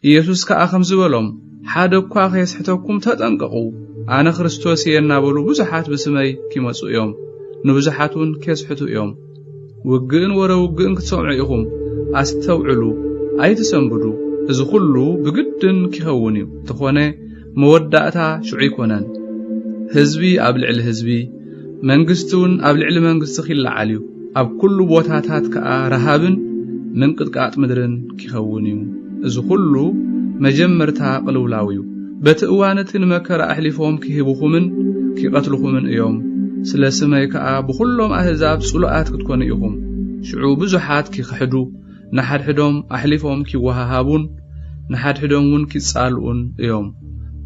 ኢየሱስ ከአኸም ዝበሎም ሓደ እኳ ከይስሕተኩም ተጠንቀቁ ኣነ ክርስቶስ እየ እናበሉ ብዙሓት ብስመይ ኪመጹ እዮም ንብዙሓቱን ከስሕቱ እዮም ውግእን ወረውግእን ክትሰምዑ ኢኹም ኣስተውዕሉ ኣይትሰንብዱ እዚ ኩሉ ብግድን ክኸውን እዩ ተኾነ መወዳእታ ሽዑ ይኮነን ህዝቢ ኣብ ልዕሊ ህዝቢ መንግስቱን ኣብ ልዕሊ መንግስቲ ኺለዓል እዩ ኣብ ኩሉ ቦታታት ከኣ ረሃብን ምንቅጥቃጥ ምድርን ክኸውን እዩ እዚ ኩሉ መጀመርታ ቅልውላው እዩ በቲ እዋነቲ ንመከራ ኣሕሊፎም ክህቡኹምን ክቀትልኹምን እዮም ስለ ስመይ ከኣ ብኩሎም ኣህዛብ ጽሉኣት ክትኮኑ ኢኹም ሽዑ ብዙሓት ክኽሕዱ ንሓድሕዶም ኣሕሊፎም ክወሃሃቡን ንሓድሕዶም ውን ክጻልኡን እዮም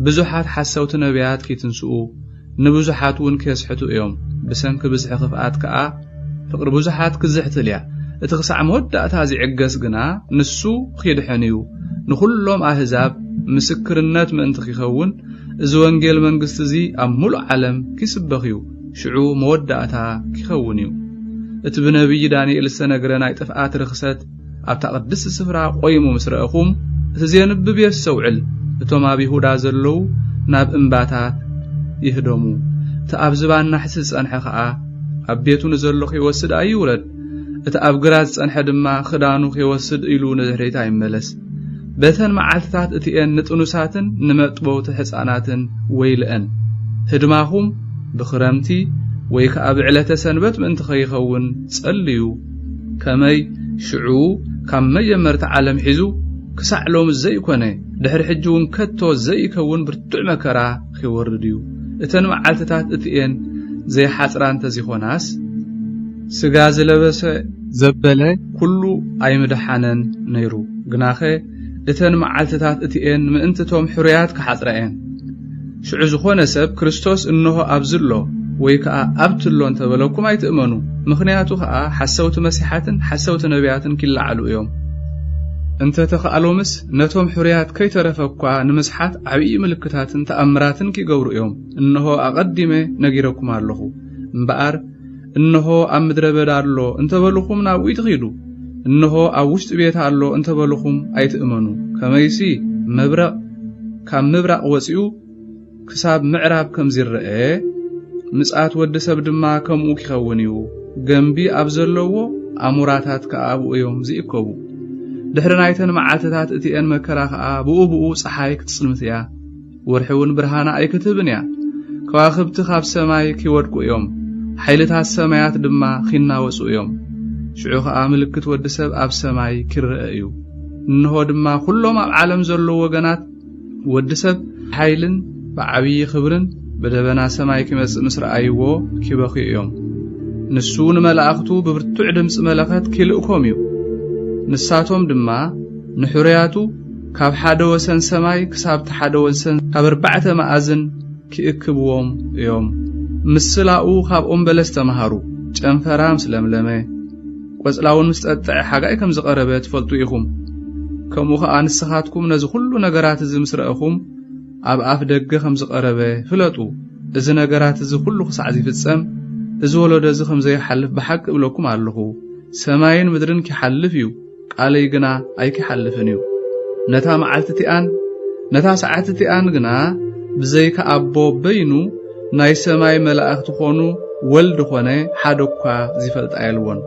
ብዙሓት ሓሰውቲ ነቢያት ክትንስኡ ንብዙሓት ውን ከስሕቱ እዮም ብሰንኪ ብዝሒ ክፍኣት ከኣ ፍቅሪ ብዙሓት ክዝሕትልያ እቲ ክሳዕ መወዳእታ ዝዕገስ ግና ንሱ ኺድሕን እዩ ንኹሎም ኣህዛብ ምስክርነት ምእንቲ ኺኸውን እዚ ወንጌል መንግስቲ እዚ ኣብ ሙሉእ ዓለም ክስበኽ እዩ ሽዑ መወዳእታ ክኸውን እዩ እቲ ብነቢይ ዳንኤል ዝተነገረ ናይ ጥፍኣት ርክሰት ኣብታ ቅድስቲ ስፍራ ቆይሙ ምስ ረአኹም እቲ ዘንብብ የስተውዕል እቶም ኣብ ይሁዳ ዘለዉ ናብ እምባታት ይህደሙ እቲ ኣብ ዝባና ሕሲ ዝጸንሐ ኸዓ ኣብ ቤቱ ንዘሎ ኺወስድ ኣይውረድ እቲ ኣብ ግራት ዝጸንሐ ድማ ክዳኑ ኺወስድ ኢሉ ንድሕሪት ኣይመለስ በተን መዓልትታት እቲአን ንጥኑሳትን ንመጥበውቲ ሕፃናትን ወይልአን ህድማኹም ብኽረምቲ ወይ ከኣ ብዕለተ ሰንበት ምእንቲ ኸይኸውን ጸልዩ ከመይ ሽዑ ካብ መጀመርታ ዓለም ሒዙ ክሳዕ ሎሚ ዘይኮነ ድሕሪ ሕጂ እውን ከቶ ዘይከውን ብርቱዕ መከራ ኺወርድ እዩ እተን መዓልትታት እቲአን ዘይሓፅራ እንተዚኾናስ ስጋ ዝለበሰ ዘበለ ኩሉ ኣይምድሓነን ነይሩ ግናኸ እተን መዓልትታት እቲአን ምእንትቶም ሕሩያት ክሓፅረአን ሽዑ ዝኾነ ሰብ ክርስቶስ እንሆ ኣብዝሎ ወይ ከኣ ኣብትሎ እንተበለኩም ኣይትእመኑ ምኽንያቱ ከኣ ሓሰውቲ መሲሓትን ሓሰውቲ ነቢያትን ክለዓሉ እዮም እንተ ተኸኣሎምስ ነቶም ሕሩያት ከይተረፈኳ ንምስሓት ዓብዪ ምልክታትን ተኣምራትን ክገብሩ እዮም እንሆ ኣቐዲመ ነጊረኩም ኣለኹ እምበኣር እንሆ ኣብ ምድረ በዳ ኣሎ እንተበልኹም ናብኡ ትኺዱ እንሆ ኣብ ውሽጢ ቤት ኣሎ እንተበልኹም ኣይትእመኑ ከመይሲ መብረቕ ካብ ምብራቕ ወፂኡ ክሳብ ምዕራብ ከም ዝረአ ምጽኣት ወዲ ሰብ ድማ ከምኡ ክኸውን እዩ ገንቢ ኣብ ዘለዎ ኣሙራታት ከኣብኡ እዮም ዝእከቡ ድሕሪ ናይተን መዓልትታት እቲአን መከራ ከኣ ብኡ ፀሓይ ክትጽልምት እያ ወርሒ እውን ብርሃና ኣይክትህብን እያ ከዋኽብቲ ካብ ሰማይ ክወድቁ እዮም ሓይልታት ሰማያት ድማ ኺናወፁ እዮም ሽዑ ከኣ ምልክት ወዲ ሰብ ኣብ ሰማይ ክርአ እዩ እንሆ ድማ ኩሎም ኣብ ዓለም ዘለዉ ወገናት ወዲ ሰብ ሓይልን ብዓብዪ ክብርን በደበና ሰማይ ክመጽእ ምስ ረኣይዎ ክበኺዩ እዮም ንሱ ንመላእኽቱ ብብርቱዕ ድምፂ መለኸት ክልእኮም እዩ ንሳቶም ድማ ንሕሩያቱ ካብ ሓደ ወሰን ሰማይ ክሳብ ሓደ ወሰን ካብ 4 መኣዝን ክእክብዎም እዮም ምስላኡ ካብኦም በለስ ተመሃሩ ጨንፈራ ምስ ለምለመ ቆጽላውን ምስ ጠጥዐ ሓጋይ ከም ዝቐረበ ትፈልጡ ኢኹም ከምኡ ኸኣ ንስኻትኩም ነዚ ኩሉ ነገራት እዚ ምስ ረአኹም ኣብ ኣፍ ደገ ከም ዝቐረበ ፍለጡ እዚ ነገራት እዚ ኩሉ ክሳዕ ዝፍጸም እዚ ወለዶ እዚ ከም ዘይሓልፍ ብሓቂ እብለኩም ኣለኹ ሰማይን ምድርን ክሓልፍ እዩ ቃለይ ግና ኣይክሓልፍን እዩ ነታ መዓልትቲኣን ነታ ሰዓትቲኣን ግና ብዘይካ ኣቦ በይኑ ናይ ሰማይ መላእኽቲ ኾኑ ወልድ ኾነ ሓደ እኳ ዝፈልጥ ኣይልዎን